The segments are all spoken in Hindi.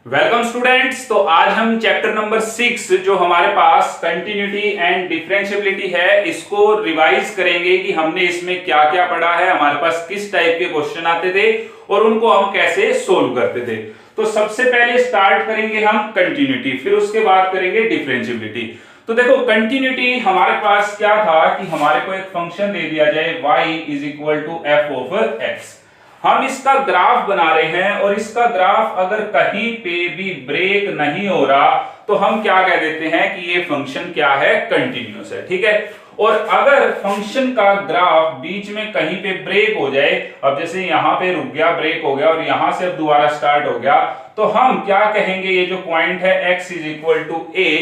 Welcome students. तो आज हम चैप्टर नंबर 6 जो हमारे पास कंटिन्यूटी एंड डिफरेंशिएबिलिटी है इसको रिवाइज करेंगे कि हमने इसमें क्या क्या पढ़ा है, हमारे पास किस टाइप के क्वेश्चन आते थे और उनको हम कैसे सोल्व करते थे। तो सबसे पहले स्टार्ट करेंगे हम कंटिन्यूटी, फिर उसके बाद करेंगे डिफरेंशिएबिलिटी। तो देखो कंटिन्यूटी हमारे पास क्या था कि हमारे को एक फंक्शन दे दिया जाए y is equal to f of x. हम इसका ग्राफ बना रहे हैं और इसका ग्राफ अगर कहीं पे भी ब्रेक नहीं हो रहा तो हम क्या कह देते हैं कि ये फंक्शन क्या है, कंटिन्यूअस है। ठीक है। और अगर फंक्शन का ग्राफ बीच में कहीं पे ब्रेक हो जाए, अब जैसे यहां पे रुक गया, ब्रेक हो गया और यहां से अब दोबारा स्टार्ट हो गया, तो हम क्या कहेंगे, ये जो पॉइंट है x is equal to a,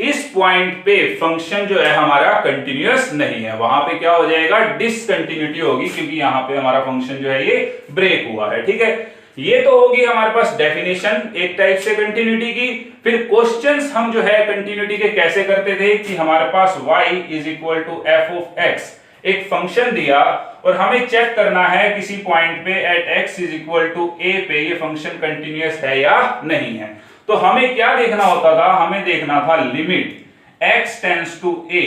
इस पॉइंट पे फंक्शन जो है हमारा कंटिन्यूअस नहीं है, वहां पे क्या हो जाएगा, डिसकंटिन्यूटी होगी, क्योंकि यहां पे हमारा फंक्शन जो है ये ब्रेक हुआ है। ठीक है। ये तो होगी हमारे पास डेफिनेशन एक टाइप से कंटिन्यूटी की। फिर क्वेश्चंस हम जो है कंटिन्यूटी के कैसे करते थे कि हमारे पास y is equal to f of x, एक फंक्शन दिया और हमें चेक करना है किसी पॉइंट पे at x is equal to a पे ये फंक्शन कंटिन्यूअस है या नहीं है। तो हमें क्या देखना होता था, हमें देखना था limit x tends to a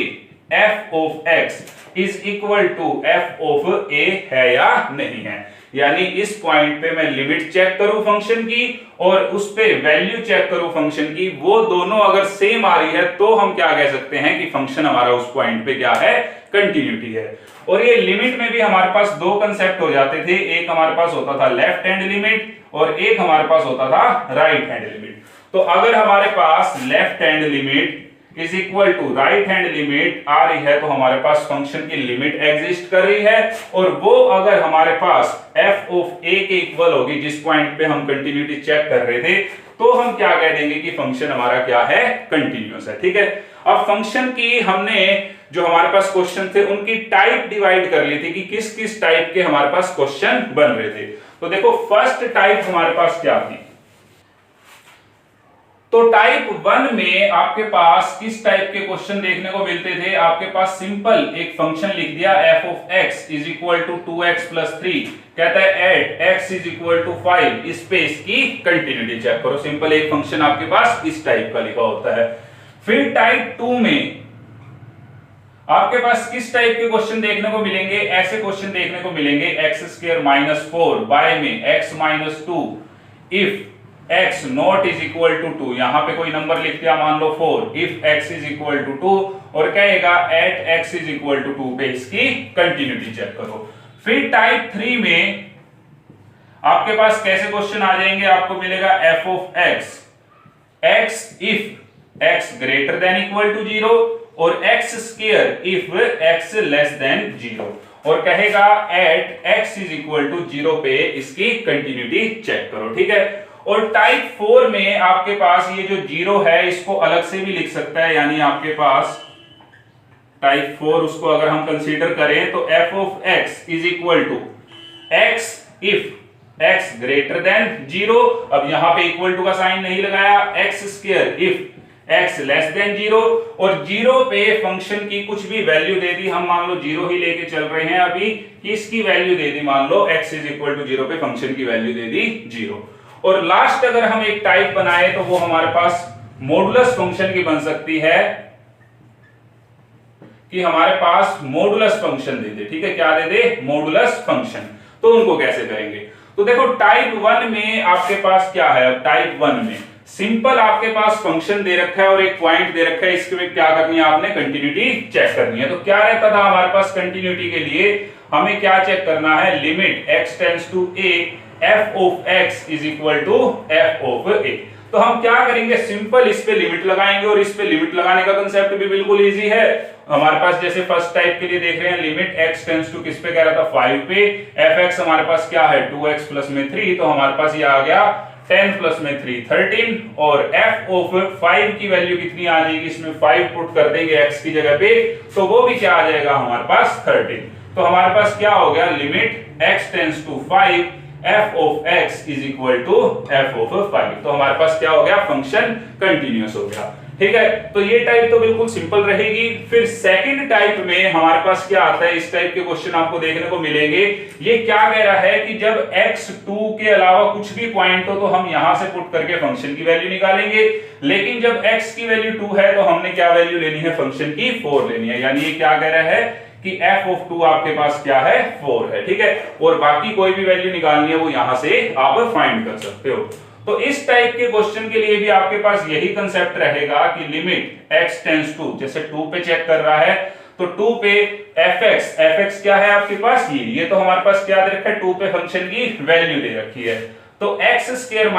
f of x is equal to f of a है या नहीं है। यानी इस पॉइंट पे मैं लिमिट चेक करूं फंक्शन की और उस पे वैल्यू चेक करूं फंक्शन की, वो दोनों अगर सेम आ रही है तो हम क्या कह सकते हैं कि फंक्शन हमारा उस पॉइंट पे क्या है, कंटिन्यूटी है। और ये लिमिट में भी हमारे पास दो कंसेप्ट हो जाते थे, एक हमारे पास होता था लेफ्ट हैंड लिमिट और एक हमारे पास होता था राइट हैंड लिमिट। तो अगर हमारे पास left hand limit is equal to right hand limit आ रही है तो हमारे पास फंक्शन की लिमिट एग्जिस्ट कर रही है, और वो अगर हमारे पास f ऑफ a के इक्वल होगी जिस पॉइंट पे हम कंटिन्यूटी चेक कर रहे थे, तो हम क्या कह देंगे कि फंक्शन हमारा क्या है, कंटिन्यूअस है। ठीक है। अब फंक्शन की हमने जो हमारे पास क्वेश्चन थे उनकी टाइप डिवाइड कर ली थी कि किस किस टाइप के हमारे पास क्वेश्चन बन रहे थे। तो देखो फर्स्ट टाइप हमारे पास क्या थी, तो टाइप 1 में आपके पास किस टाइप के क्वेश्चन देखने को मिलते थे, आपके पास सिंपल एक फंक्शन लिख दिया f of x is equal to 2x plus 3, कहता है at x is equal to 5, इस पे इसकी कंटिन्यूटी चेक करो। सिंपल एक फंक्शन आपके पास इस टाइप का लिखा होता है। फिर टाइप 2 में आपके पास किस टाइप के क्वेश्चन देखने को मिलेंगे, ऐसे क्वेश्चन देखने को मिलेंगे x स्क्वायर माइनस 4 बाय में x minus 2 if x not is equal to 2, यहां पे कोई नंबर लिख दिया मान लो 4, if x is equal to 2 और कहेगा at x is equal to 2 पे इसकी कंटिन्यूटी चेक करो। फिर टाइप 3 में आपके पास कैसे क्वेश्चन आ जाएंगे, आपको मिलेगा f of x if x greater than equal to 0 और x square if x less than 0, और कहेगा at x is equal to 0 पे इसकी कंटिन्यूटी चेक करो। ठीक है। और टाइप 4 में आपके पास ये जो 0 है इसको अलग से भी लिख सकता है, यानी आपके पास टाइप 4 उसको अगर हम कंसीडर करें तो f of x is equal to x if x greater than 0, अब यहां पे इक्वल टू का साइन नहीं लगाया, x square if x less than 0 और 0 पे फंक्शन की कुछ भी वैल्यू दे दी, हम मान लो 0 ही लेके चल रहे हैं अभी, कि इसकी वैल्यू दे दी मान लो x इज इक्वल टू 0 पे फंक्शन की वैल्यू दे दी 0। और लास्ट अगर हम एक टाइप बनाए तो वो हमारे पास मॉडुलस फंक्शन की बन सकती है, कि हमारे पास मॉडुलस फंक्शन दे दे। ठीक है, क्या दे दे, मॉडुलस फंक्शन। तो उनको कैसे करेंगे, तो देखो टाइप 1 में आपके पास क्या है, अब टाइप 1 में सिंपल आपके पास फंक्शन दे रखा है और एक पॉइंट दे रखा है, इसके में क्या करनी है, आपने कंटिन्यूटी चेक करनी है। तो क्या रहता था हमारे पास कंटिन्यूटी के लिए, हमें क्या चेक करना है, limit x tends to a f of x is equal to f of a। तो हम क्या करेंगे, सिंपल इस पे लिमिट लगाएंगे, और इस पे लिमिट लगाने का कंसेप्ट भी बिल्कुल इजी है। हमारे पास जैसे फर्स्ट टाइप के लिए देख रहे हैं, लिमिट x टेंड्स टू किस पे कह रहा था, 5 पे, fx हमारे पास क्या है 2x प्लस में 3, तो हमारे पास ये आ गया 10 प्लस में 3 13, और f ऑफ 5 की वैल्यू कितनी आ जाएगी, इसमें 5 पुट कर देंगे x की जगह पे, तो वो भी क्या आ जाएगा हमारे पास 13। तो हमारे पास क्या हो गया, limit x tends to 5 f of x is equal to f of 5, तो हमारे पास क्या हो गया, फंक्शन कंटिन्यूअस हो गया। ठीक है, तो ये टाइप तो बिल्कुल सिंपल रहेगी। फिर सेकंड टाइप में हमारे पास क्या आता है, इस टाइप के क्वेश्चन आपको देखने को मिलेंगे। ये क्या कह रहा है कि जब x2 के अलावा कुछ भी पॉइंट हो तो हम यहां से पुट करके फंक्शन की वैल्यू निकालेंगे, लेकिन जब x की वैल्यू 2 है तो हमने क्या वैल्यू लेनी है, फंक्शन की 4 लेनी है। यानी ये क्या कह रहा है कि f(2) आपके पास क्या है, 4 है। ठीक है, और बाकी कोई भी वैल्यू निकालनी है वो यहां से आप फाइंड कर सकते हो। तो इस टाइप के क्वेश्चन के लिए भी आपके पास यही कंसेप्ट रहेगा कि लिमिट x टेंड्स टू, जैसे 2 पे चेक कर रहा है तो 2 पे fx क्या है आपके पास, ये तो हमारे पास क्या दे रखा है, 2 पे फंक्शन की वैल्यू दे रखी है। तो x स्क्वायर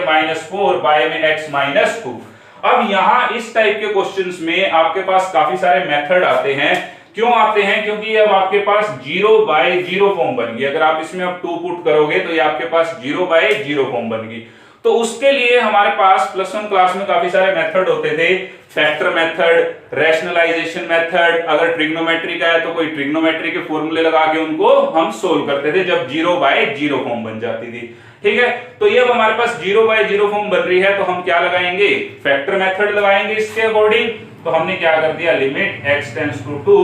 माइनस 4 बाय में x माइनस 2। अब यहां इस टाइप के क्वेश्चंस में आपके पास काफी सारे मेथड आते हैं। क्यों आते हैं, क्योंकि अब आपके पास 0 बाय 0 फॉर्म बन गई। अगर आप इसमें अब 2 पुट करोगे तो ये आपके पास 0 बाय 0 फॉर्म बन गई। तो उसके लिए हमारे पास +1 क्लास में काफी सारे मेथड होते थे, फैक्टर मेथड, रैशनलाइजेशन मेथड। अगर ट्रिग्नोमेट्री का है तो कोई ट्रिग्नोमेट्री के फॉर्मूले लगा के उनको हम सोल्व करते थे जब 0 बाय 0 फॉर्म बन जाती थी। ठीक है, तो ये अब हमारे पास 0 बाय 0 फॉर्म बन रही है तो हम क्या लगाएंगे, फैक्टर मेथड लगाएंगे इसके अकॉर्डिंग। तो हमने क्या कर दिया, limit x tends to 2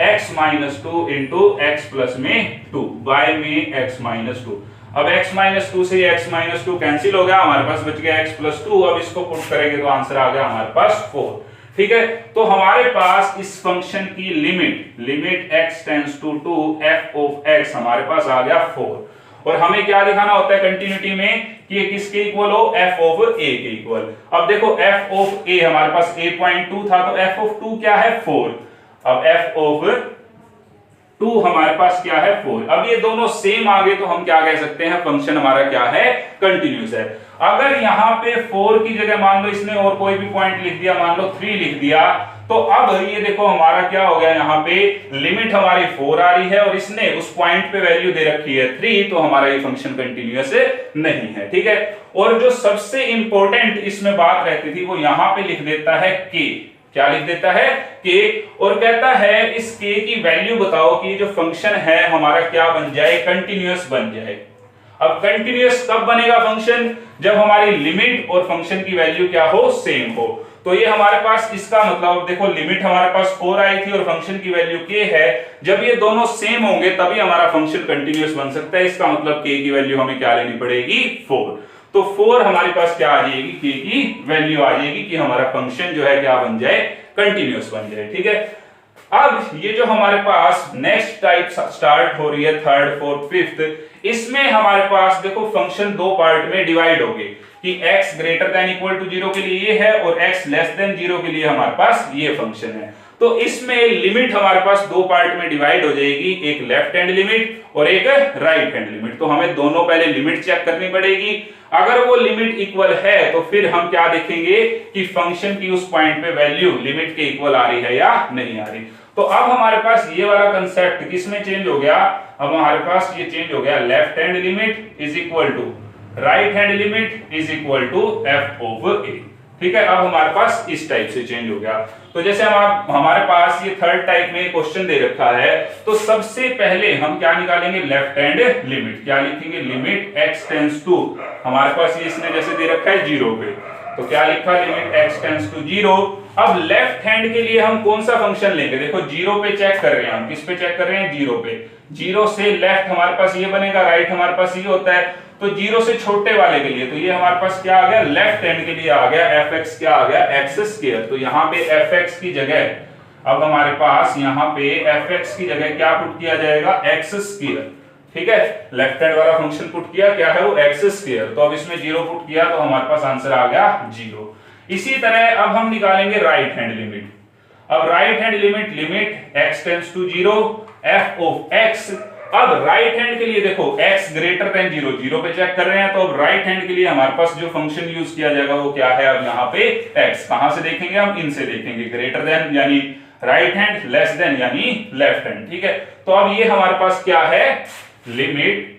x minus 2 into x plus में 2 बाय में x माइनस 2। अब x माइनस 2 से x माइनस 2 कैंसिल हो गया, हमारे पास बच गया x प्लस 2। अब इसको पुट करेंगे तो आंसर आ गया हमारे पास 4। ठीक है, तो हमारे पास इस फंक्शन की limit x tends to 2 f of x हमारे पास आ गया 4। और हमें क्या दिखाना होता है कंटिन्यूटी में कि ये किसके इक्वल हो, f ऑफ a के इक्वल। अब देखो f ऑफ a हमारे पास a.2 था तो f ऑफ 2 क्या है, 4। अब f ऑफ 2 हमारे पास क्या है, 4। अब ये दोनों सेम आ गए तो हम क्या कह सकते हैं, फंक्शन हमारा क्या है, कंटिन्यूअस है। अगर यहां पे 4 की जगह मान लो इसने और कोई भी पॉइंट लिख दिया, मान लो 3 लिख दिया, तो अब ये देखो हमारा क्या हो गया, यहां पे लिमिट हमारी 4 आ रही है और इसने उस पॉइंट पे वैल्यू दे रखी है 3, तो हमारा ये फंक्शन कंटिन्यूअस नहीं है। ठीक है, और जो सबसे इंपॉर्टेंट इसमें बात रहती थी वो यहां पे लिख देता है k। क्या लिख देता है, k, और कहता है इस k की वैल्यू बताओ कि जो फंक्शन है हमारा क्या बन जाए, कंटिन्यूअस बन जाए। अब कंटिन्यूअस कब बनेगा फंक्शन, जब हमारी लिमिट और फंक्शन की वैल्यू क्या हो, सेम हो। तो ये हमारे पास इसका मतलब देखो, लिमिट हमारे पास 4 आई थी और फंक्शन की वैल्यू k है। जब ये दोनों सेम होंगे तभी हमारा फंक्शन कंटिन्यूअस बन सकता है। इसका मतलब k की वैल्यू हमें क्या लेनी पड़ेगी, 4। तो 4 हमारे पास क्या आ जाएगी, k की वैल्यू आ जाएगी कि हमारा फंक्शन जो है क्या बन जाए, कंटिन्यूअस बन जाए। ठीक है, अब ये जो हमारे पास नेक्स्ट टाइप स्टार्ट हो रही है, 3rd 4th 5th, इसमें हमारे पास देखो फंक्शन 2 पार्ट में डिवाइड हो गए कि x greater than equal to 0 के लिए ये है और x लेस देन 0 के लिए हमारे पास ये फंक्शन है। तो इसमें लिमिट हमारे पास 2 पार्ट में डिवाइड हो जाएगी, एक लेफ्ट हैंड लिमिट और एक राइट हैंड लिमिट। तो हमें दोनों पहले लिमिट चेक करनी पड़ेगी। अगर वो लिमिट इक्वल है तो फिर हम क्या देखेंगे कि फंक्शन की उस पॉइंट पे वैल्यू लिमिट के इक्वल आ रही है या नहीं आ रही। तो अब हमारे पास ये वाला कंसेप्ट किसमें चेंज हो गया, अब हमारे पास ये चेंज हो गया, left hand limit is equal to right hand limit is equal to f over a। ठीक है, अब हमारे पास इस टाइप से चेंज हो गया। तो जैसे हमारे पास ये 3rd टाइप में क्वेश्चन दे रखा है, तो सबसे पहले हम क्या निकालेंगे, लेफ्ट हैंड लिमिट। क्या लिखेंगे, लिमिट x टेंड्स टू, हमारे पास ये इसने जैसे दे रखा है 0 पे, तो क्या लिखा, लिमिट x टेंड्स टू 0। अब लेफ्ट हैंड के लिए हम कौन सा फंक्शन लेंगे, देखो 0 पे चेक कर रहे हैं हम, किस पे चेक कर रहे हैं, 0 पे। 0 से लेफ्ट हमारे पास ये बनेगा, राइट हमारे पास ये होता है। तो 0 से छोटे वाले के लिए तो ये हमारे पास क्या आ गया, लेफ्ट हैंड के लिए आ गया fx, क्या आ गया, x स्क्वायर। तो यहाँ पे fx की जगह अब हमारे पास यहाँ पे fx की जगह क्या पुट किया जाएगा, x स्क्वायर। ठीक है, लेफ्ट हैंड वाला फंक्शन पुट किया, क्या है वो, x स्क्वायर। तो अब इसमें 0 पुट किया तो हमारे पास आंसर आ गया 0। इसी तरह अब हम निकालेंगे राइट हैंड लिमिट। अब right hand limit x tends to 0 f of x। अब राइट हैंड के लिए देखो x ग्रेटर देन 0, 0 पे चेक कर रहे हैं, तो अब राइट हैंड के लिए हमारे पास जो फंक्शन यूज किया जाएगा वो क्या है, अब यहाँ पे x। कहां से देखेंगे हम, इनसे देखेंगे, ग्रेटर देन यानी राइट हैंड, लेस देन यानी लेफ्ट हैंड। ठीक है, तो अब ये हमारे पास क्या है, limit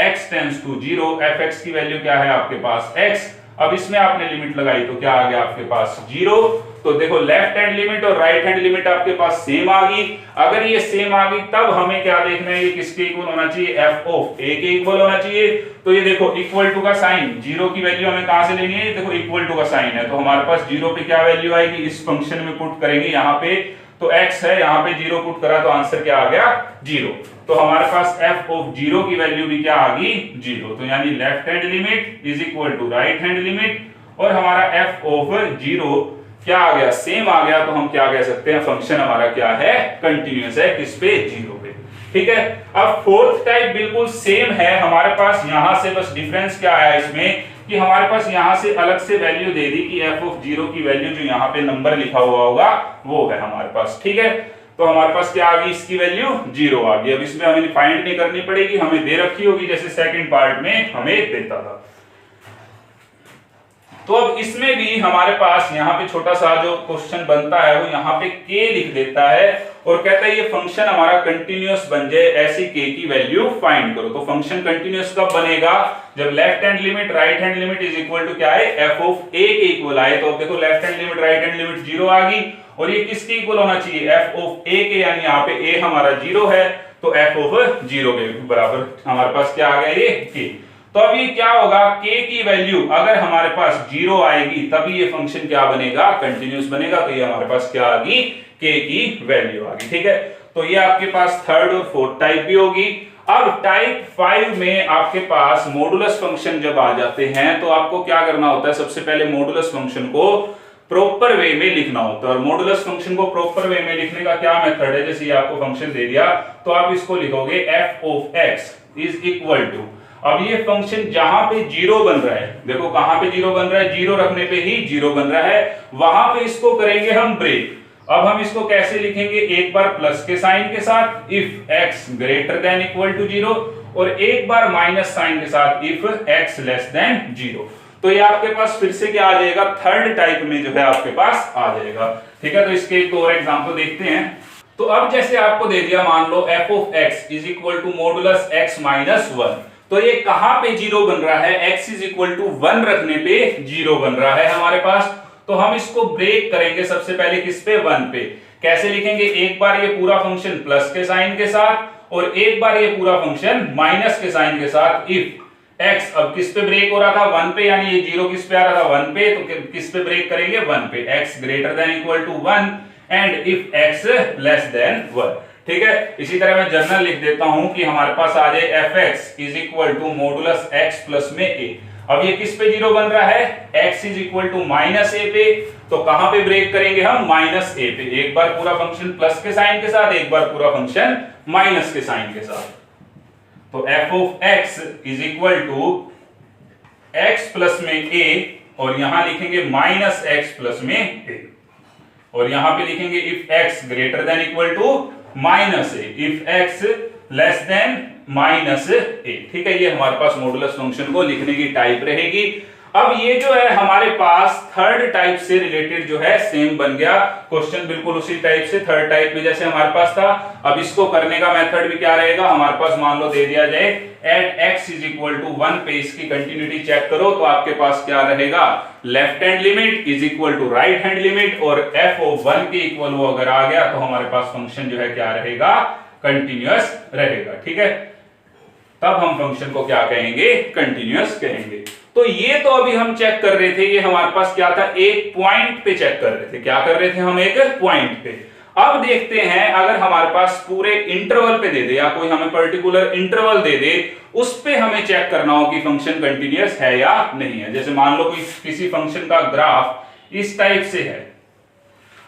x tends to 0 fx की वैल्यू क्या है आपके पास x। अब इसमें आपने लिमिट लगाई तो क्या आ गया आपके पास 0। तो देखो लेफ्ट हैंड लिमिट और राइट हैंड लिमिट आपके पास सेम आ गई। अगर ये सेम आ गई तब हमें क्या देखना है, ये किसके इक्वल होना चाहिए, f ऑफ a के इक्वल होना चाहिए। तो ये देखो इक्वल टू का साइन, 0 की वैल्यू हमें कहां से लेनी है, देखो इक्वल टू का साइन है, तो हमारे पास 0 पे क्या वैल्यू आएगी, इस फंक्शन में पुट करेंगे यहाँ पे, तो x है, यहाँ पे 0 पुट करा तो आंसर क्या आ गया 0। तो हमारे पास f ऑफ 0 की वैल्यू भी क्या आ गई 0। तो यानी left hand limit is equal to right hand limit, और हमारा f ऑफ 0 क्या आ गया, सेम आ गया। तो हम क्या कह सकते हैं, फंक्शन हमारा क्या है, कंटिन्यूअस है, किस पे, 0 पे। ठीक है। अब फोर्थ टाइप बिल्कुल सेम है हमारे पास, यहां से बस डिफरेंस क्या आया इसमें कि हमारे पास यहां से अलग से वैल्यू दे दी कि f ऑफ 0 की वैल्यू जो यहाँ पे नंबर लिखा हुआ होगा वो है हमारे पास। ठीक है। तो हमारे पास क्या आ गई, इसकी वैल्यू 0 आ गई। अब इसमें हमें फाइंड नहीं करनी पड़ेगी, हमें दे रखी होगी जैसे सेकंड पार्ट में हमें देता था। तो अब इसमें भी हमारे पास यहाँ पे छोटा सा जो क्वेश्चन बनता है वो यहाँ पे k लिख देता है और कहता है ये फंक्शन हमारा कंटिन्यूअस बन जाए, ऐसी k की वैल्यू फाइंड करो। तो फंक्शन कंटिन्यूअस कब बनेगा, जब left hand limit right hand limit is equal to क्या है, f ऑफ a के इक्वल आए। तो अब देखो left hand limit right hand limit 0 आ गई, और ये किसके इक्वल होना चाहिए, f ऑफ a के, यानी यहाँ पे a हमारा 0 है, तो f ऑफ 0 के बराबर हमारे पास क्या आ गया, ये k। तो अब ये क्या होगा, k की वैल्यू अगर हमारे पास 0 आएगी तभी ये फंक्शन क्या बनेगा, कंटिन्यूअस बनेगा। तो ये हमारे पास क्या आ गई, k की वैल्यू आ गई। ठीक है। तो ये आपके पास थर्ड और फोर्थ टाइप भी होगी। अब टाइप 5 में आपके पास मॉडुलस फंक्शन जब आ जाते हैं तो आपको क्या करना होता है, सबसे पहले मॉडुलस फंक्शन को प्रॉपर वे में लिखना होता है। और मॉडुलस फंक्शन को प्रॉपर वे में लिखने का क्या मेथड है, जैसे ये आपको फंक्शन दे दिया तो आप इसको लिखोगे f of x is equal to, अब ये फंक्शन जहां पे 0 बन रहा है, देखो कहां पे 0 बन रहा है, 0 रखने पे ही 0 बन रहा है, वहां पे इसको करेंगे हम ब्रेक। अब हम इसको कैसे लिखेंगे, एक बार प्लस के साइन के साथ if x greater than equal to 0, और एक बार माइनस साइन के साथ इफ x लेस देन 0। तो ये आपके पास फिर से क्या आ जाएगा, थर्ड टाइप में जो है आपके पास आ जाएगा। ठीक है। तो इसके एक और एग्जांपल देखते हैं। तो अब जैसे आपको दे दिया, मान लो f of x is equal to modulus x minus 1, तो ये कहां पे 0 बन रहा है, x इज इक्वल टू 1 रखने पे 0 बन रहा है हमारे पास। तो हम इसको ब्रेक करेंगे सबसे पहले किस पे, 1 पे। कैसे लिखेंगे, एक बार ये पूरा फंक्शन प्लस के साइन के साथ और एक बार ये पूरा फंक्शन माइनस के साइन के साथ इफ x, अब किस पे ब्रेक हो रहा था, 1 पे, यानी ये 0 किस पे आ रहा था, 1 पे, तो किस पे ब्रेक करेंगे, 1 पे, x greater than equal to 1 and if x less than 1। ठीक है। इसी तरह मैं जनरल लिख देता हूं कि हमारे पास आ जाए fx is equal to modulus x plus में a। अब ये किस पे 0 बन रहा है, x is equal to minus a पे, तो कहां पे ब्रेक करेंगे हम, माइनस a पे। एक बार पूरा फंक्शन प्लस के साइन के साथ, एक बार पूरा फंक्शन माइनस के साइन के साथ। तो f of x is equal to x plus में a, और यहां लिखेंगे माइनस x प्लस में a, और यहां पे लिखेंगे if x greater than equal to minus A, if x less than minus A. ठीक है। ये हमारे पास मॉडुलस फंक्शन को लिखने की टाइप रहेगी। अब ये जो है हमारे पास थर्ड टाइप से रिलेटेड जो है सेम बन गया क्वेश्चन, बिल्कुल उसी टाइप से थर्ड टाइप में जैसे हमारे पास था। अब इसको करने का मेथड भी क्या रहेगा, हमारे पास मान लो दे दिया जाए at x is equal to 1 पे इसकी कंटिन्यूटी चेक करो, तो आपके पास क्या रहेगा, left hand limit is equal to right hand limit, और f ऑफ 1 के इक्वल वो अगर आ गया तो हमारे पास फंक्शन जो है क्या रहेगा, कंटिन्यूअस रहेगा। ठीक है। तब हम फंक्शन को क्या कहेंगे, कंटिन्यूअस कहेंगे। तो ये तो अभी हम चेक कर रहे थे, ये हमारे पास क्या था, एक पॉइंट पे चेक कर रहे थे। क्या कर रहे थे हम, एक पॉइंट पे। अब देखते हैं अगर हमारे पास पूरे इंटरवल पे दे दे या कोई हमें पर्टिकुलर इंटरवल दे दे, उस पे हमें चेक करना हो कि फंक्शन कंटिन्यूअस है या नहीं है। जैसे मान लो कोई किसी फंक्शन का ग्राफ इस टाइप से है।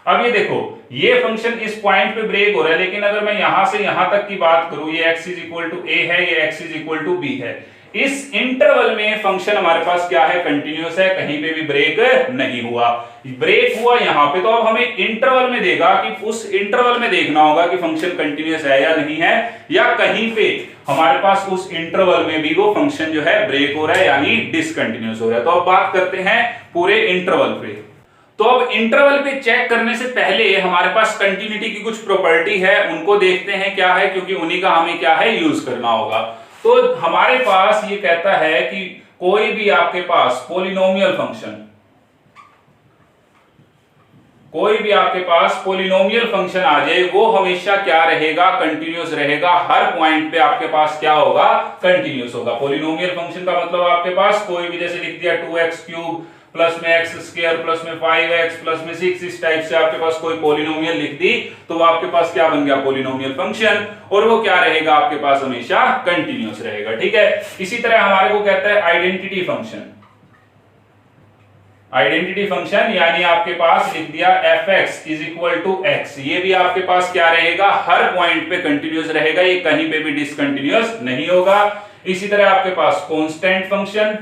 अब ये देखो ये फंक्शन इस पॉइंट पे ब्रेक हो रहा है, लेकिन अगर मैं यहां से यहां तक की बात करूं, ये x is equal to a है, ये x is equal to b है। इस इंटरवल में फंक्शन हमारे पास क्या है, कंटिन्यूअस है, कहीं पे भी ब्रेक नहीं हुआ। ब्रेक हुआ यहां पे, तो अब हमें इंटरवल में देगा कि उस इंटरवल में देखना होगा कि फंक्शन कंटिन्यूअस है या नहीं है, या कहीं पे हमारे पास उस इंटरवल में भी वो फंक्शन जो है ब्रेक हो रहा है यानी डिसकंटिन्यूअस हो रहा है। तो अब बात करते हैं पूरे इंटरवल पे। तो अब इंटरवल पे चेक करने से पहले हमारे पास कंटिन्यूटी की कुछ प्रॉपर्टी है, उनको देखते हैं क्या है, क्योंकि उन्हीं का हमें क्या है यूज करना होगा। तो हमारे पास ये कहता है कि कोई भी आपके पास पॉलिनोमियल फंक्शन, कोई भी आपके पास पॉलिनोमियल फंक्शन आ जाए वो हमेशा क्या रहेगा, कंटिन्यूअस रहेगा। हर पॉइंट पे आपके पास क्या होगा, कंटिन्यूअस होगा। पॉलिनोमियल फंक्शन का मतलब आपके पास कोई भी, जैसे लिख दिया 2x क्यूब प्लस में x स्क्वायर प्लस में 5x प्लस में 6, इस टाइप से आपके पास कोई पॉलिनोमियल लिख दी तो वो आपके पास क्या बन गया, पॉलिनोमियल फंक्शन, और वो क्या रहेगा आपके पास, हमेशा कंटिन्यूअस रहेगा। ठीक है। इसी तरह हमारे को कहता है आइडेंटिटी फंक्शन। आइडेंटिटी फंक्शन यानी आपके पास लिख दिया fx is equal to x, ये भी आपके पास क्या रहेगा, हर पॉइंट पे कंटिन्यूअस रहेगा, ये कहीं पे भी डिसकंटिन्यूअस नहीं होगा। इसी तरह आपके पास कांस्टेंट फंक्शन,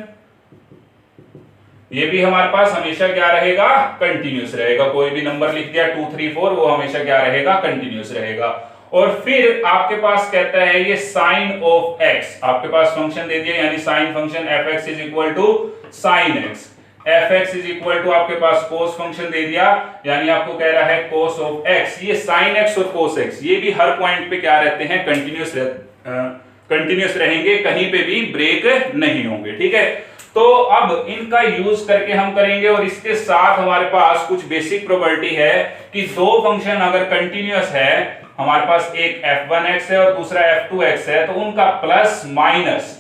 ये भी हमारे पास हमेशा क्या रहेगा, कंटिन्यूअस रहेगा। कोई भी नंबर लिख दिया 2 3 4, वो हमेशा क्या रहेगा, कंटिन्यूअस रहेगा। और फिर आपके पास कहता है ये साइन ऑफ x, आपके पास फंक्शन दे दिया यानी sine function fx is equal to sine x, fx is equal to आपके पास कोस फंक्शन दे दिया यानी आपको कह रहा है कोस ऑफ x। ये साइन x और कोस x ये भी हर पॉइंट पे क्या रहते हैं, कंटिन्यूअस रहेंगे, कहीं पे भी ब्रेक नहीं होंगे। ठीक है। तो अब इनका यूज करके हम करेंगे, और इसके साथ हमारे पास कुछ बेसिक प्रॉपर्टी है कि दो फंक्शन अगर कंटिन्यूअस है, हमारे पास एक f1x है और दूसरा f2x है, तो उनका प्लस माइनस,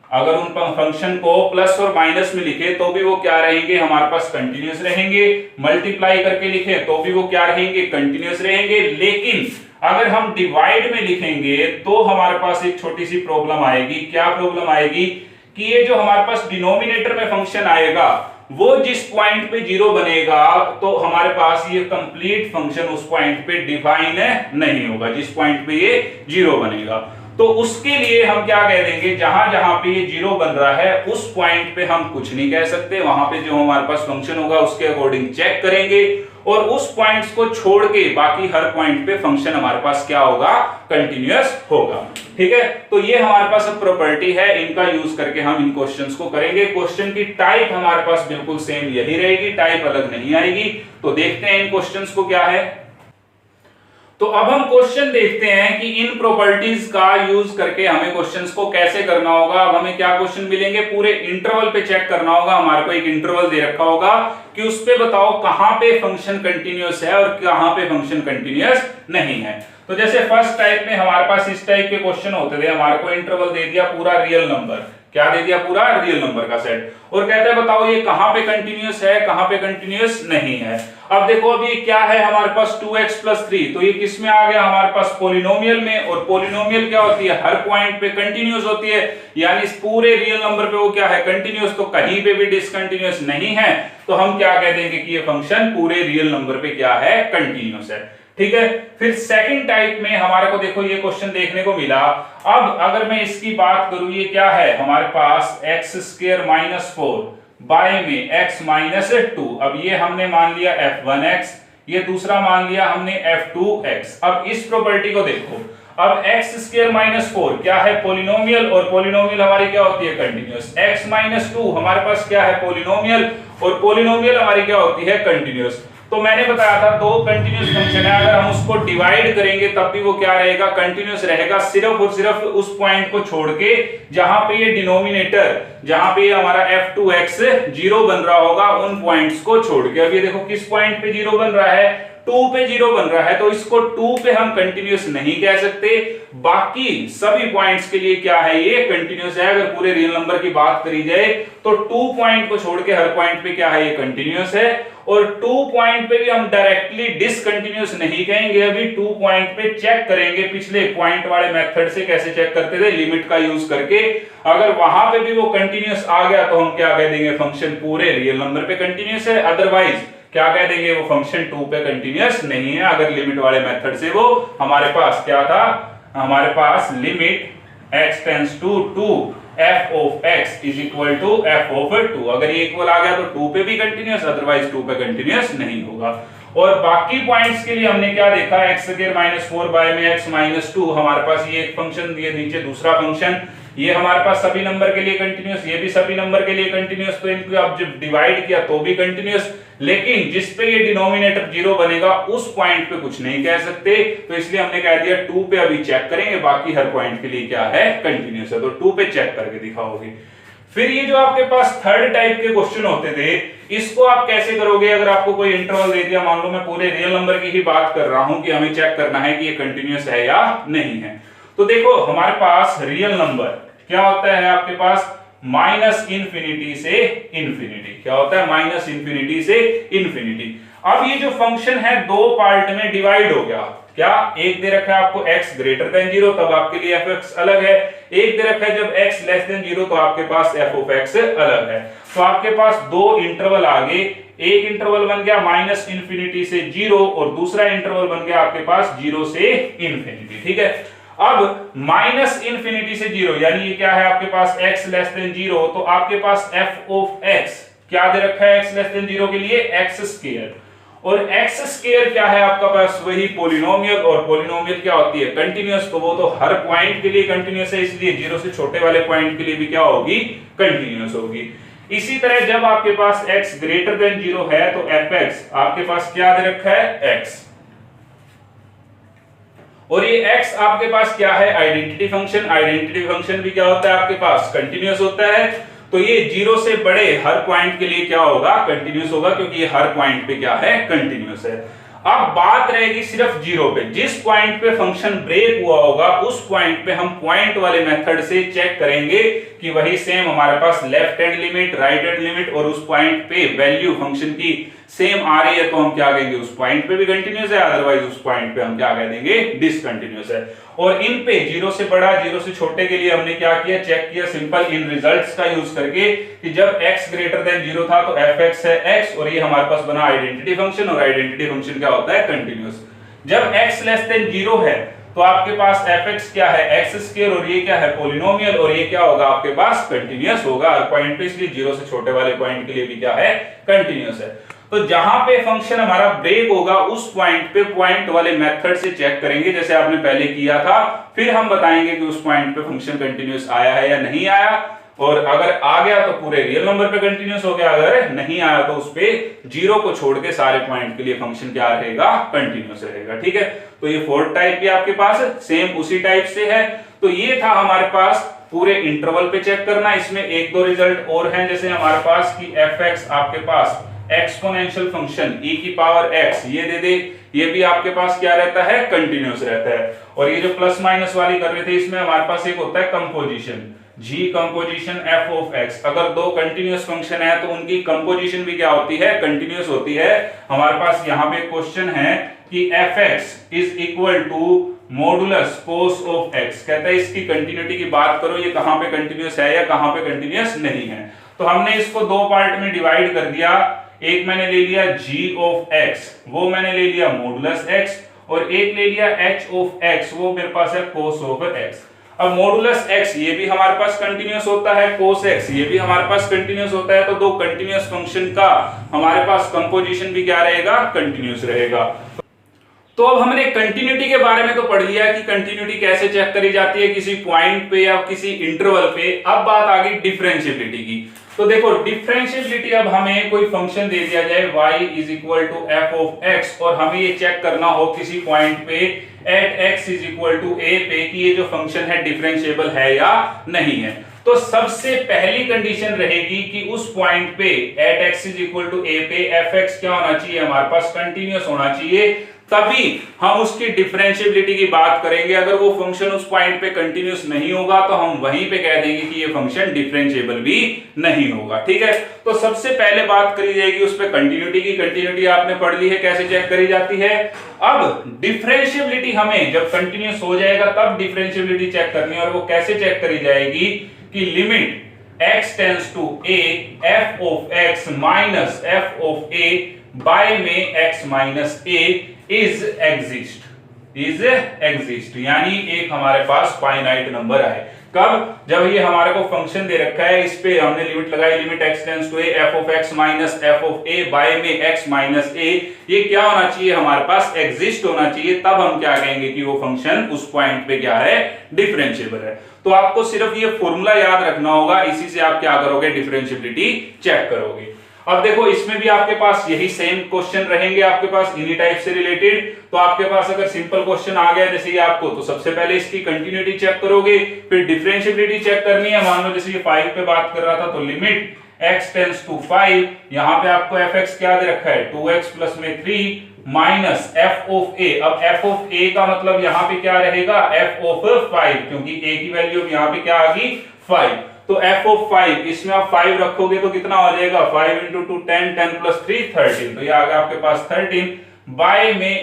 अगर उन फंक्शन को प्लस और माइनस में लिखे तो भी वो क्या रहेंगे, हमारे पास कंटिन्यूअस रहेंगे। मल्टीप्लाई करके लिखे तो भी वो क्या रहेंगे, कंटिन्यूअस रहेंगे। लेकिन अगर हम डिवाइड में लिखेंगे तो हमारे पास एक छोटी सी प्रॉब्लम आएगी। क्या प्रॉब्लम आएगी कि ये जो हमारे पास डिनोमिनेटर में फंक्शन आएगा वो जिस पॉइंट पे जीरो बनेगा तो हमारे पास ये कंप्लीट फंक्शन उस पॉइंट पे डिफाइन नहीं होगा, जिस पॉइंट पे ये जीरो बनेगा। तो उसके लिए हम क्या कह देंगे, जहां जहां पे ये जीरो बन रहा है उस पॉइंट पे हम कुछ नहीं कह सकते, वहां पे जो हमारे पास फंक्शन होगा उसके अकॉर्डिंग चेक करेंगे, और उस पॉइंट्स को छोड़ के बाकी हर पॉइंट पे फंक्शन हमारे पास क्या होगा, कंटिन्यूअस होगा। ठीक है। तो ये हमारे पास अब प्रॉपर्टी है, इनका यूज करके हम इन क्वेश्चंस को करेंगे। क्वेश्चन की टाइप हमारे पास बिल्कुल सेम यही रहेगी, टाइप अलग नहीं आएगी। तो देखते हैं इन क्वेश्चंस को क्या है। तो अब हम क्वेश्चन देखते हैं कि इन प्रॉपर्टीज का यूज करके हमें क्वेश्चंस को कैसे करना होगा। अब हमें क्या क्वेश्चन मिलेंगे, पूरे इंटरवल पे चेक करना होगा। हमारे को एक इंटरवल दे रखा होगा कि उस पे बताओ कहां पे फंक्शन कंटिन्यूअस है और कहां पे फंक्शन कंटिन्यूअस नहीं है। तो जैसे फर्स्ट टाइप में हमारे पास इस टाइप के क्वेश्चन होते थे, हमारे को इंटरवल दे दिया पूरा रियल नंबर, क्या दे दिया, पूरा रियल नंबर का सेट, और कहता है बताओ ये कहां पे कंटिन्यूअस है, कहां पे कंटिन्यूअस नहीं है। अब देखो अभी क्या है हमारे पास 2x + 3, तो ये किस में आ गया, हमारे पास पॉलिनोमियल में, और पॉलिनोमियल क्या होती है, हर पॉइंट पे कंटिन्यूअस होती है, यानी इस पूरे रियल नंबर पे वो क्या है, कंटिन्यूअस, तो कहीं पे भी डिसकंटिन्यूअस नहीं है। तो हम क्या कह देंगे कि ये फंक्शन पूरे रियल नंबर पे क्या है, कंटिन्यूअस है। ठीक है। फिर सेकंड टाइप में हमारे को देखो ये क्वेश्चन देखने को मिला। अब अगर मैं इसकी बात करूं, ये क्या है हमारे पास x² - 4 बाय में x - 2। अब ये हमने मान लिया f1x, ये दूसरा मान लिया हमने f2x। अब इस प्रॉपर्टी को देखो, अब x² - 4 क्या है, पॉलिनोमियल, और पॉलिनोमियल हमारी क्या होती है, कंटिन्यूअस। x - 2 हमारे पास क्या है, पॉलिनोमियल, और पॉलिनोमियल हमारी क्या होती है, कंटिन्यूअस। तो मैंने बताया था दो कंटिन्यूअस फंक्शन है, अगर हम उसको डिवाइड करेंगे तब भी वो क्या रहेगा, कंटिन्यूअस रहेगा, सिर्फ और सिर्फ उस पॉइंट को छोड़ के जहां पे ये डिनोमिनेटर, जहां पे हमारा f2x जीरो बन रहा होगा, उन पॉइंट्स को छोड़ के। अब ये देखो किस पॉइंट पे जीरो बन रहा है, 2 पे जीरो बन रहा है, तो इसको 2 पे हम कंटिन्यूअस नहीं कह सकते, बाकी सभी पॉइंट्स के लिए क्या है, ये कंटिन्यूअस है। अगर पूरे रियल नंबर की बात करी जाए तो 2 पॉइंट को छोड़ के हर पॉइंट पे क्या है, ये कंटिन्यूअस है। और 2 पॉइंट पे भी हम डायरेक्टली डिसकंटिन्यूअस नहीं कहेंगे, अभी 2 पॉइंट पे चेक करेंगे, पिछले पॉइंट वाले मेथड से कैसे चेक करते थे, लिमिट का यूज करके। अगर वहां पे भी वो कंटिन्यूअस आ गया तो हम क्या कह देंगे, फंक्शन पूरे रियल नंबर पे कंटिन्यूअस है, अदरवाइज क्या कह देंगे, वो फंक्शन 2 पे कंटिन्यूअस नहीं है। अगर लिमिट वाले मेथड से वो हमारे पास क्या था, हमारे पास limit x tends to 2 f of x is equal to f of 2, अगर ये इक्वल आ गया तो 2 पे भी कंटिन्यूअस, अदरवाइज 2 पे कंटिन्यूअस नहीं होगा। और बाकी पॉइंट्स के लिए हमने क्या देखा, x² - 4 बाय में x - 2, हमारे पास ये एक फंक्शन, ये नीचे दूसरा फंक्शन, ये हमारे पास सभी नंबर के लिए कंटिन्यूअस, ये भी सभी नंबर के लिए कंटिन्यूअस, तो इनको अब जब डिवाइड किया तो भी कंटिन्यूअस, लेकिन जिस पे ये डिनोमिनेटर जीरो बनेगा उस पॉइंट पे कुछ नहीं कह सकते, तो इसलिए हमने कह दिया 2 पे अभी चेक करेंगे, बाकी हर पॉइंट के लिए क्या है, कंटिन्यूअस है, तो 2 पे चेक करके दिखाओगे। फिर ये जो आपके पास थर्ड टाइप के क्वेश्चन होते थे, इसको आप कैसे करोगे? अगर आपको कोई इंटरवल दे दिया, मान लो मैं पूरे रियल नंबर की ही बात कर रहा हूं कि हमें चेक करना है कि ये कंटिन्यूअस है या नहीं है। तो देखो हमारे पास रियल नंबर क्या होता है, आपके पास माइनस इंफिनिटी से इंफिनिटी। क्या होता है? माइनस इंफिनिटी से इंफिनिटी। अब ये जो फंक्शन है दो पार्ट में डिवाइड हो गया। क्या? एक दे रखा है आपको x ग्रेटर देन 0, तब आपके लिए fx अलग है। एक दे रखा है जब x लेस देन 0, तो आपके पास f of x अलग है। तो आपके पास दो इंटरवल आ गए। एक इंटरवल बन गया माइनस इंफिनिटी से 0 और दूसरा इंटरवल बन गया आपके पास 0 से इंफिनिटी। ठीक है, अब माइनस इंफिनिटी से 0 यानी ये क्या है आपके पास x लेस देन 0, तो आपके पास f of x क्या दे रखा है x लेस देन 0 के लिए? x square. और x स्क्वायर क्या है आपका पास? वही पॉलिनोमियल। और पॉलिनोमियल क्या होती है? कंटीन्यूअस। तो वो तो हर पॉइंट के लिए कंटीन्यूअस है, इसलिए 0 से छोटे वाले पॉइंट के लिए भी क्या होगी? कंटीन्यूअस होगी। इसी तरह जब आपके पास x ग्रेटर देन 0 है तो fx आपके पास क्या दे रखा है? x। और ये x आपके पास क्या है? Identity function. आइडेंटिटी फंक्शन भी क्या होता है आपके पास? कंटीन्यूअस होता है। तो ये 0 से बड़े हर पॉइंट के लिए क्या होगा? कंटीन्यूअस होगा, क्योंकि ये हर पॉइंट पे क्या है? कंटीन्यूअस है। अब बात रहेगी सिर्फ 0 पे। जिस पॉइंट पे फंक्शन ब्रेक हुआ होगा उस पॉइंट पे हम पॉइंट वाले मेथड से चेक करेंगे कि वही सेम हमारे पास left hand limit, right hand limit और उस पॉइंट पे वैल्यू फंक्शन की सेम आ रही है, तो हम क्या कहेंगे? उस पॉइंट पे भी कंटीन्यूअस है, अदरवाइज उस पॉइंट पे हम क्या कह देंगे? डिसकंटीन्यूअस है। और इन पे 0 से बड़ा 0 से छोटे के लिए हमने क्या किया? चेक किया सिंपल इन रिजल्ट्स का यूज करके कि जब x ग्रेटर देन 0 था तो fx है x, और ये हमारे पास बना आइडेंटिटी फंक्शन। और आइडेंटिटी फंक्शन क्या होता है? कंटीन्यूअस। जब x लेस देन 0 है तो आपके पास fx क्या है? x square. और ये क्या है? पॉलिनोमियल। और ये क्या होगा आपके पास? कंटीन्यूअस होगा हर पॉइंट पे, इसलिए 0 से छोटे वाले पॉइंट के लिए भी क्या है? कंटीन्यूअस है। तो जहां पे फंक्शन हमारा ब्रेक होगा उस पॉइंट पे पॉइंट वाले मेथड से चेक करेंगे, जैसे आपने पहले किया था। फिर हम बताएंगे कि उस पॉइंट पे फंक्शन कंटीन्यूअस आया है या नहीं आया। और अगर आ गया तो पूरे रियल नंबर पे कंटीन्यूअस हो गया, अगर नहीं आया तो उस पे 0 को छोड़ के सारे पॉइंट के लिए फंक्शन क्या रहेगा? कंटीन्यूअस रहेगा। ठीक है, तो ये फोर्थ टाइप भी आपके पास सेम उसी टाइप से है। तो ये था हमारे पास पूरे इंटरवल पे चेक करना। इसमें एक दो रिजल्ट और हैं, जैसे हमारे पास कि fx आपके पास एक्सपोनेंशियल फंक्शन e की पावर x ये दे दे, ये भी आपके पास क्या रहता है? कंटीन्यूअस रहता है। और ये जो प्लस माइनस वाली कर रहे थे, इसमें हमारे पास एक होता है composition, g composition f of x। अगर दो कंटीन्यूअस फंक्शन है तो उनकी कंपोजिशन भी क्या होती है? कंटीन्यूअस होती है। हमारे पास यहाँ पे क्वेश्चन है कि fx is equal to modulus cos of x। कहता है इसकी कंटिन्यूटी की बात करो, ये कहां पे कंटीन्यूअस है या कहां पे कंटीन्यूअस नहीं है। तो हमने इसको दो पार्ट में डिवाइड कर दिया। एक मैंने ले लिया g ऑफ x, वो मैंने ले लिया मॉडुलस x, और एक ले लिया h ऑफ x, वो मेरे पास है cos ऑफ x। अब मॉडुलस x ये भी हमारे पास कंटीन्यूअस होता है, cos x ये भी हमारे पास कंटीन्यूअस होता है। तो दो कंटीन्यूअस फंक्शन का हमारे पास कंपोजिशन भी क्या रहेगा? कंटीन्यूअस रहेगा। तो अब हमने कंटिन्यूटी के बारे में तो पढ़ लिया कि कंटिन्यूटी कैसे चेक करी जाती है किसी पॉइंट पे या किसी इंटरवल पे। अब बात आ गई डिफरेंशिएबिलिटी की। तो देखो डिफरेंशिएबिलिटी, अब हमें कोई फंक्शन दे दिया जाए y is equal to f of x, और हमें ये चेक करना हो किसी पॉइंट पे at x is equal to a पे कि ये जो फंक्शन है डिफरेंशिएबल है या नहीं है। तो सबसे पहली कंडीशन रहेगी कि उस पॉइंट पे at x is equal to a पे fx क्या होना चाहिए? हमारे पास कंटीन्यूअस होना चाहिए, तभी हम उसकी डिफरेंशिएबिलिटी की बात करेंगे। अगर वो फंक्शन उस पॉइंट पे कंटीन्यूअस नहीं होगा तो हम वहीं पे कह देंगे कि ये फंक्शन डिफरेंशिएबल भी नहीं होगा। ठीक है, तो सबसे पहले बात करी जाएगी उस पे कंटीन्यूटी की। कंटीन्यूटी आपने पढ़ ली है कैसे चेक करी जाती है। अब डिफरेंशिएबिलिटी हमें जब कंटीन्यूअस हो जाएगा तब डिफरेंशिएबिलिटी चेक करनी है, और वो कैसे चेक करी जाएगी कि limit x tends to a f of x minus f of a by में x minus a is exist, यानी एक हमारे पास फाइनाइट नंबर आए। कब? जब ये हमारे को फंक्शन दे रखा है, इस पे हमने लिमिट लगाई, limit x tends to a f of x minus f of a by में x माइनस a, ये क्या होना चाहिए? हमारे पास एग्जिस्ट होना चाहिए। तब हम क्या कहेंगे कि वो फंक्शन उस पॉइंट पे क्या है? डिफरेंशिएबल है। तो आपको सिर्फ ये फॉर्मूला याद रखना होगा, इसी से आप क्या करोगे? डिफरेंशिएबिलिटी चेक करोगे। अब देखो इसमें भी आपके पास यही सेम क्वेश्चन रहेंगे आपके पास इन्हीं टाइप से रिलेटेड। तो आपके पास अगर सिंपल क्वेश्चन आ गया जैसे ये आपको, तो सबसे पहले इसकी कंटिन्यूटी चेक करोगे, फिर डिफरेंशिएबिलिटी चेक करनी है। मान लो जैसे ये 5 पे बात कर रहा था, तो लिमिट x टेंड्स टू 5, यहाँ पे आपको fx क्या दे रखा है 2x प्लस में 3 माइनस f ऑफ a। अब f ऑफ a का मतलब यहाँ पे क्या रहेगा f ऑफ 5, क्योंकि a की वैल्यू यहाँ पे क्या आ गई 5, तो f ऑफ 5 इसमें आप 5 रखोगे तो कितना हो जाएगा 5 इंटू 2 10, 10 प्लस 3 13, तो ये आ गया आपके पास 13 बाय में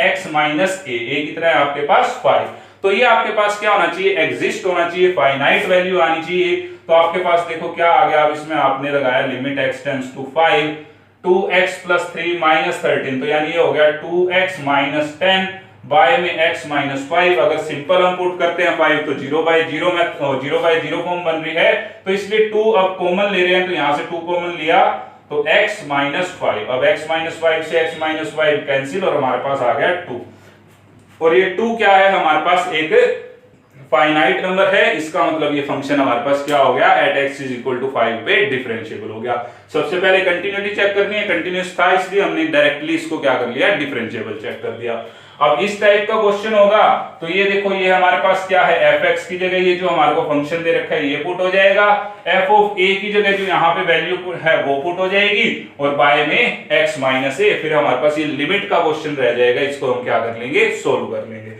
x माइनस a कितना है आपके पास 5। तो ये आपके पास क्या होना चाहिए एग्जिस्ट होना चाहिए, फाइनाइट वैल्यू आनी चाहिए। तो आपके पास देखो क्या आ गया, अब इसमें आपने लगाया limit x tends to 5 2x plus 3 minus 13, तो यानी ये हो गया 2x माइनस 10 बाय में x माइनस 5। अगर सिंपल हम पुट करते हैं 5 तो 0 बाय 0 में 0 बाय 0 फॉर्म बन रही है, तो इसलिए 2 अब कॉमन ले रहे हैं, तो यहां से 2 कॉमन लिया तो x माइनस 5। अब x माइनस 5 से x माइनस 5 कैंसिल और हमारे पास आ गया 2, और ये 2 क्या है हमारे पास एक फाइनाइट नंबर है, इसका मतलब ये फंक्शन हमारे पास क्या हो गया at x is equal to 5 पे डिफरेंशिएबल हो गया। सबसे पहले कंटिन्यूटी चेक करनी है, कंटिन्यूस था इसलिए हमने डायरेक्टली इसको क्या कर लिया डिफरेंशिएबल चेक कर दिया। अब इस टाइप का क्वेश्चन होगा तो ये देखो ये हमारे पास क्या है fx की जगह ये जो हमारे को फंक्शन दे रखा है ये पुट हो जाएगा, f ऑफ a की जगह जो यहाँ पे वैल्यू है वो पुट हो जाएगी, और बाय में x माइनस a, फिर हमारे पास ये लिमिट का क्वेश्चन रह जाएगा, इसको हम क्या कर लेंगे सोल्व कर लेंगे।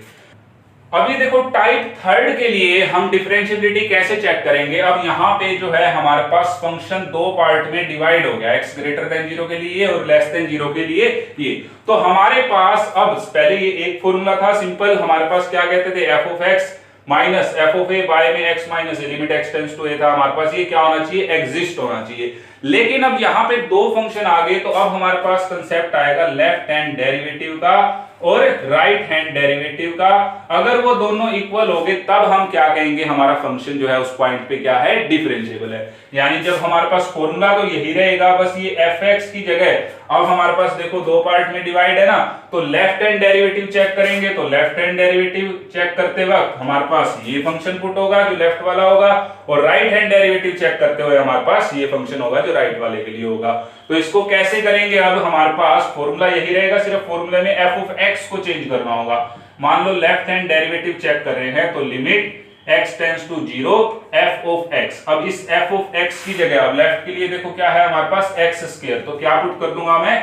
अब ये देखो टाइप थर्ड के लिए हम डिफरेंशिएबिलिटी कैसे चेक करेंगे। अब यहाँ पे जो है हमारे पास फंक्शन दो पार्ट में डिवाइड हो गया, x ग्रेटर देन 0 के लिए और लेस देन 0 के लिए ये। तो हमारे पास अब पहले ये एक फॉर्मूला था सिंपल, हमारे पास क्या कहते थे f of x minus f of a by में x minus a, limit x tends to a था, हमारे पास ये क्या होना चाहिए एग्जिस्ट होना चाहिए। लेकिन अब यहाँ पे दो फंक्शन आ गए, तो अब हमारे पास कंसेप्ट आएगा लेफ्ट हैंड डेरिवेटिव का और राइट हैंड डेरिवेटिव का। अगर वो दोनों इक्वल हो गए तब हम क्या कहेंगे हमारा फंक्शन जो है उस पॉइंट पे क्या है डिफरेंशिएबल है। यानी जब हमारे पास फॉर्मूला तो यही रहेगा, बस ये fx की जगह अब हमारे पास देखो दो पार्ट में डिवाइड है ना, तो लेफ्ट हैंड डेरिवेटिव चेक करेंगे, तो लेफ्ट हैंड डेरिवेटिव चेक करते वक्त हमारे पास ये फंक्शन पुट होगा जो लेफ्ट वाला होगा, और राइट हैंड डेरिवेटिव चेक करते हुए हमारे पास ये फंक्शन होगा जो राइट वाले के लिए होगा। तो इसको कैसे करेंगे, अब हमारे पास फॉर्मूला यही रहेगा, सिर्फ फॉर्मूले में f ऑफ x को चेंज करना होगा। मान लो लेफ्ट हैंड डेरिवेटिव चेक कर रहे हैं, तो limit x tends to 0 f of x। अब इस f ऑफ x की जगह अब लेफ्ट के लिए देखो क्या है हमारे पास x स्क्वायर, तो क्या पुट कर दूंगा मैं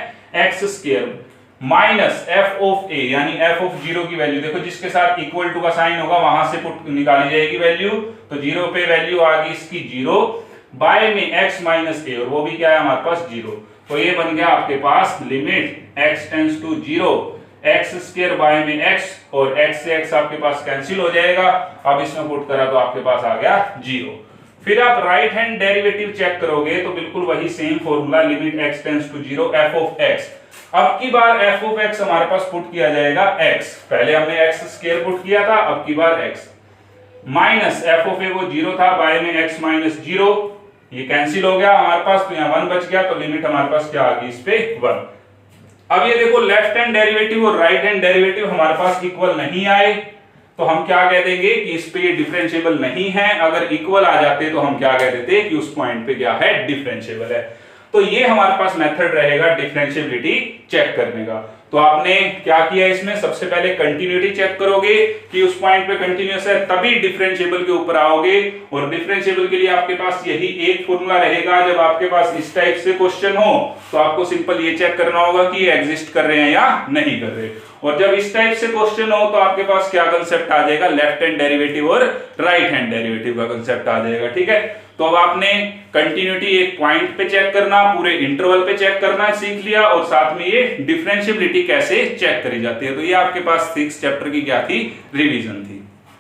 x square minus f of a, यानी f ऑफ 0 की वैल्यू देखो जिसके साथ इक्वल टू का साइन होगा वहां से पुट निकाली जाएगी वैल्यू, तो 0 पे वैल्यू आ गई इसकी 0 बाय में x माइनस a, और वो भी क्या है हमारे पास 0। तो ये बन गया आपके पास limit x tends to 0 x square by में x, और x से x आपके पास कैंसिल हो जाएगा। अब इसमें पुट करा तो आपके पास आ गया 0। फिर आप राइट हैंड डेरिवेटिव चेक करोगे तो बिल्कुल वही same formula, limit x tends to 0 f of x। अब की बार f ऑफ x हमारे पास पुट किया जाएगा x, पहले हमने x स्क्वायर पुट किया था, अब की बार x minus f of a वो 0 था बाय में x माइनस 0, ये कैंसिल हो गया हमारे पास, तो यहाँ 1 बच गया, तो लिमिट हमारे पास क्या आ गई इस पे 1। अब ये देखो लेफ्ट हैंड डेरिवेटिव और राइट हैंड डेरिवेटिव हमारे पास इक्वल नहीं आए, तो हम क्या कह देंगे कि इस पे ये डिफरेंशिएबल नहीं है। अगर इक्वल आ जाते तो हम क्या कह देते कि उस पॉइंट पे क्या है डिफरेंशिएबल है। तो ये हमारे पास मेथड रहेगा डिफरेंशिएबिलिटी चेक करने का। तो आपने क्या किया इसमें, सबसे पहले कंटिन्यूटी चेक करोगे कि उस पॉइंट पे कंटिन्यूअस है, तभी डिफरेंशिएबल के ऊपर आओगे। और डिफरेंशिएबल के लिए आपके पास यही एक फॉर्मूला रहेगा। जब आपके पास इस टाइप से क्वेश्चन हो तो आपको सिंपल ये चेक करना होगा कि ये एग्जिस्ट कर रहे हैं या नहीं कर रहे। और जब इस टाइप से क्वेश्चन हो तो आपके पास क्या कंसेप्ट आ जाएगा, लेफ्ट हैंड डेरिवेटिव और राइट हैंड डेरिवेटिव का कंसेप्ट आ जाएगा। ठीक है, तो अब आपने कंटिन्यूटी एक पॉइंट पे चेक करना, पूरे इंटरवल पे चेक करना सीख लिया, और साथ में ये डिफरेंशिएबिलिटी कैसे चेक करी जाती है। तो ये आपके पास 6th चैप्टर की क्या थी, रिवीजन थी।